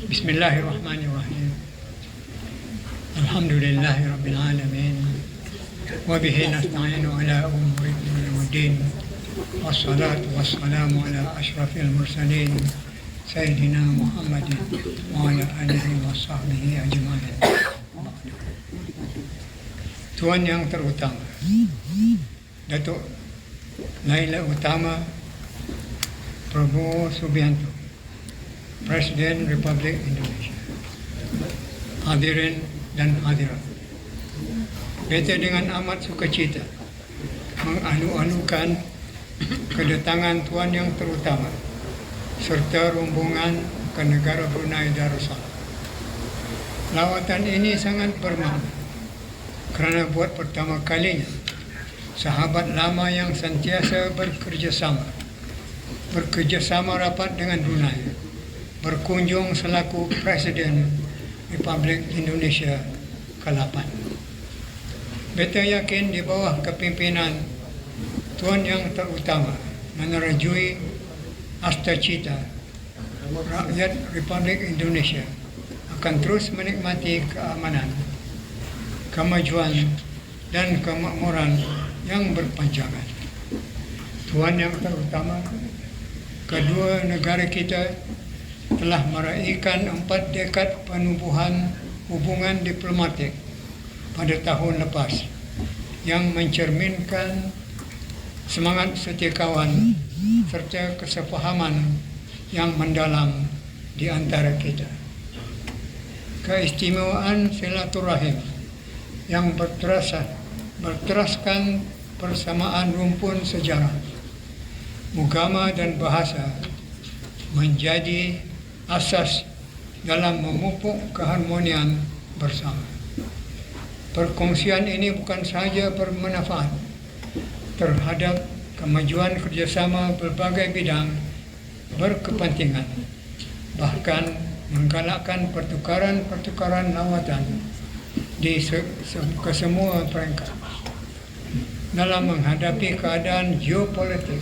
Bismillahirrahmanirrahim. Alhamdulillahirabbil alamin. Wa bihi nasta'inu ala umuri dunya waddin. Wassalatu wassalamu ala asyrafil mursalin Sayyidina Muhammadin wa ala alihi wa sahbihi ajma'in. Tuan yang terutama, Datuk Laila Utama Prabowo Subianto, Presiden Republik Indonesia, hadirin dan hadirat, beta dengan amat sukacita mengalu-alukan kedatangan tuan yang terutama serta rombongan ke negara Brunei Darussalam. Lawatan ini sangat bermakna kerana buat pertama kalinya sahabat lama yang sentiasa bekerjasama rapat dengan Brunei berkunjung selaku Presiden Republik Indonesia ke-8. Beta yakin di bawah kepimpinan tuan yang terutama menerjui asta-cita rakyat Republik Indonesia akan terus menikmati keamanan, kemajuan dan kemakmuran yang berpanjangan. Tuan yang terutama, kedua negara kita telah meraihkan 4 dekad penubuhan hubungan diplomatik pada tahun lepas yang mencerminkan semangat setiakawan serta kesepahaman yang mendalam di antara kita. Keistimewaan silaturahim yang berteraskan persamaan rumpun sejarah, agama dan bahasa menjadi asas dalam memupuk keharmonian bersama. Perkongsian ini bukan sahaja bermanfaat terhadap kemajuan kerjasama berbagai bidang berkepentingan, bahkan menggalakkan pertukaran lawatan di kesemua peringkat dalam menghadapi keadaan geopolitik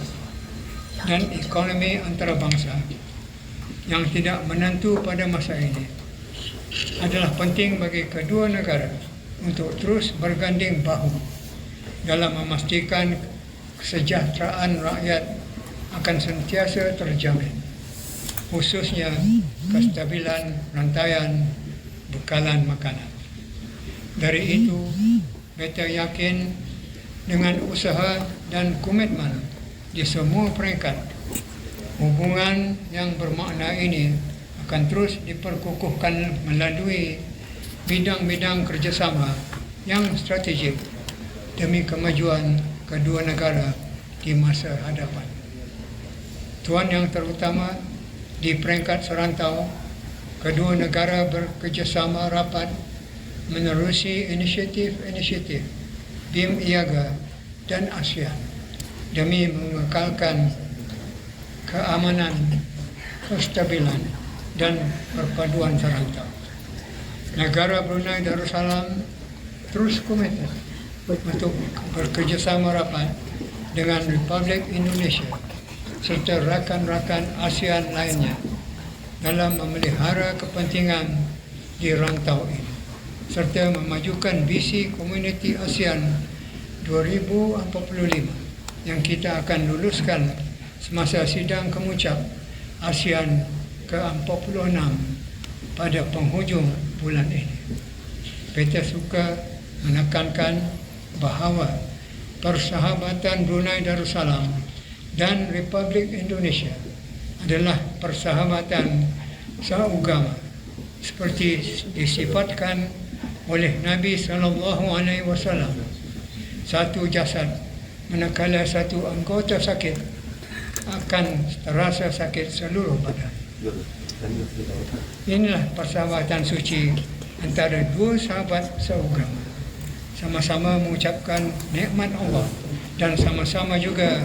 dan ekonomi antarabangsa yang tidak menentu pada masa ini. Adalah penting bagi kedua negara untuk terus berganding bahu dalam memastikan kesejahteraan rakyat akan sentiasa terjamin, khususnya kestabilan rantaian bekalan makanan. Dari itu, beta yakin dengan usaha dan komitmen di semua peringkat, hubungan yang bermakna ini akan terus diperkukuhkan melalui bidang-bidang kerjasama yang strategik demi kemajuan kedua negara di masa hadapan. Tuan yang terutama, di peringkat serantau, kedua negara bekerjasama rapat menerusi inisiatif BIM IAGA dan ASEAN demi mengekalkan keamanan, kestabilan dan perpaduan serantau. Negara Brunei Darussalam terus komitmen untuk bekerjasama rapat dengan Republik Indonesia serta rakan-rakan ASEAN lainnya dalam memelihara kepentingan di rantau ini serta memajukan visi Komuniti ASEAN 2045 yang kita akan luluskan semasa sidang kemuncak ASEAN ke-46 pada penghujung bulan ini. Beta suka menekankan bahawa persahabatan Brunei Darussalam dan Republik Indonesia adalah persahabatan seagama seperti disifatkan oleh Nabi SAW. Satu jasad manakala satu anggota sakit akan terasa sakit seluruh badan. Inilah persahabatan suci antara dua sahabat seagama, sama-sama mengucapkan nikmat Allah dan sama-sama juga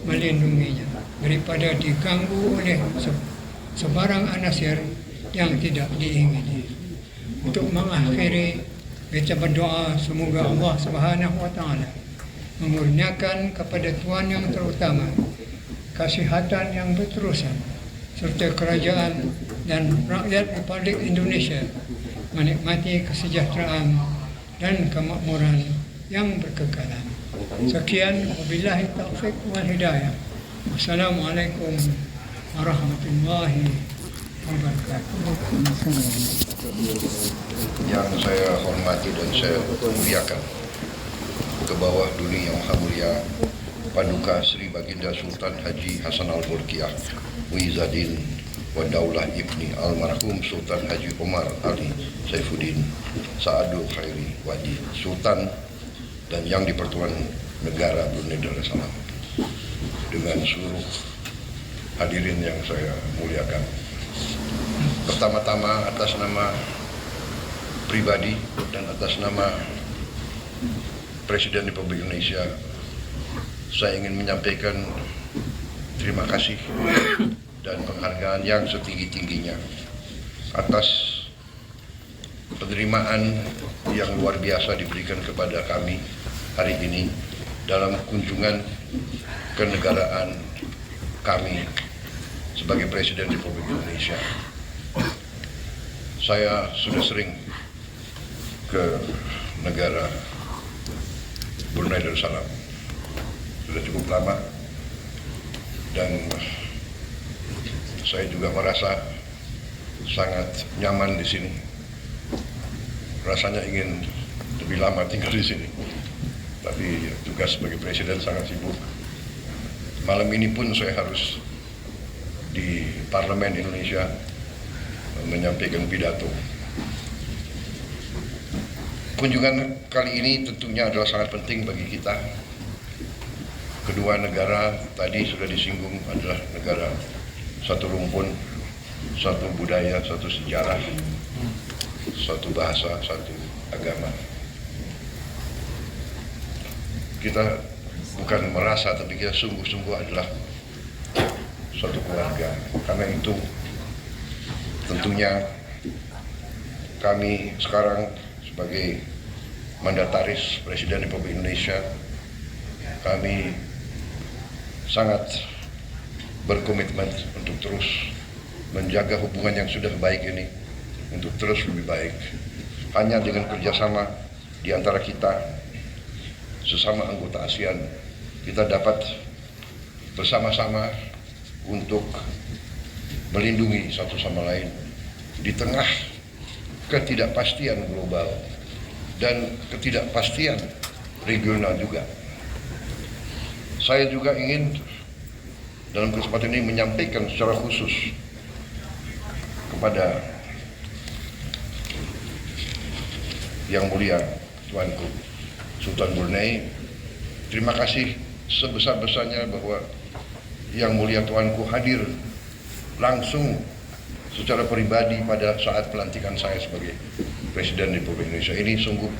melindunginya daripada diganggu oleh sebarang anasir yang tidak diingini. Untuk mengakhiri, beta berdoa semoga Allah Subhanahu wa taala memurniakan kepada tuan yang terutama kesihatan yang berterusan serta kerajaan dan rakyat Republik Indonesia menikmati kesejahteraan dan kemakmuran yang berkekalan. Sekian, wabillahi taufik wal hidayah. Wassalamualaikum warahmatullahi wabarakatuh. Yang saya hormati dan saya muliakan, ke bawah dunia yang maha mulia Paduka Sri Baginda Sultan Haji Hasan Al-Bolkiah Muizzaddin wa Daulah Ibni Almarhum Sultan Haji Omar Ali Saifuddin Sa'adul Khairi Wadi Sultan dan yang di-Pertuan Negara Brunei Darussalam, dengan seluruh hadirin yang saya muliakan. Pertama-tama atas nama pribadi dan atas nama Presiden Republik Indonesia, saya ingin menyampaikan terima kasih dan penghargaan yang setinggi-tingginya atas penerimaan yang luar biasa diberikan kepada kami hari ini dalam kunjungan kenegaraan kami sebagai Presiden Republik Indonesia. Saya sudah sering ke negara Brunei Darussalam, sudah cukup lama, dan saya juga merasa sangat nyaman di sini. Rasanya ingin lebih lama tinggal di sini, tapi tugas sebagai presiden sangat sibuk. Malam ini pun saya harus di Parlemen Indonesia menyampaikan pidato. Kunjungan kali ini tentunya adalah sangat penting bagi kita. Kedua negara tadi sudah disinggung adalah negara satu rumpun, satu budaya, satu sejarah, satu bahasa, satu agama. Kita bukan merasa, tapi kita sungguh-sungguh adalah suatu keluarga. Karena itu tentunya kami sekarang sebagai mandataris Presiden Republik Indonesia, kami sangat berkomitmen untuk terus menjaga hubungan yang sudah baik ini untuk terus lebih baik. Hanya dengan kerjasama di antara kita sesama anggota ASEAN, kita dapat bersama-sama untuk melindungi satu sama lain di tengah ketidakpastian global dan ketidakpastian regional juga. Saya juga ingin dalam kesempatan ini menyampaikan secara khusus kepada Yang Mulia Tuanku Sultan Brunei, terima kasih sebesar-besarnya bahwa Yang Mulia Tuanku hadir langsung secara pribadi pada saat pelantikan saya sebagai Presiden Republik Indonesia. Ini sungguh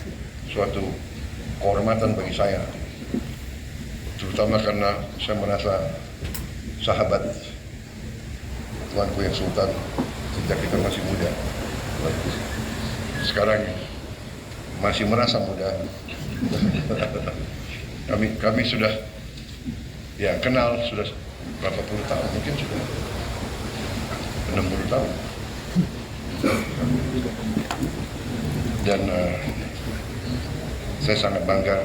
suatu kehormatan bagi saya, terutama karena saya merasa sahabat Tuanku yang Sultan sejak kita masih muda. Sekarang masih merasa muda. kami sudah ya kenal sudah berapa puluh tahun, mungkin sudah 60 tahun. Dan saya sangat bangga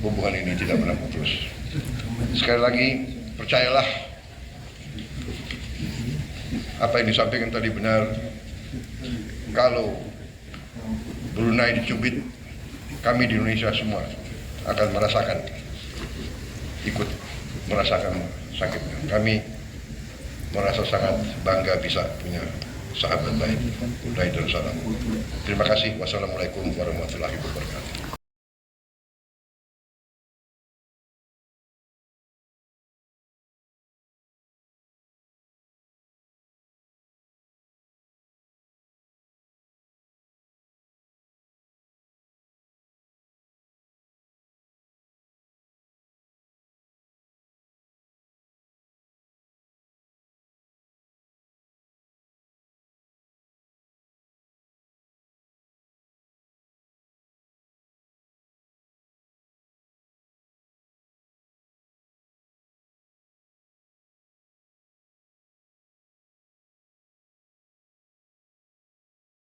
hubungan ini tidak pernah putus. Sekali lagi, percayalah apa yang disampaikan tadi benar. Kalau Brunei dicubit, kami di Indonesia semua akan merasakan, ikut merasakan sakitnya. Kami merasa sangat bangga bisa punya sahabat baik Brunei Darussalam. Terima kasih. Wassalamualaikum warahmatullahi wabarakatuh.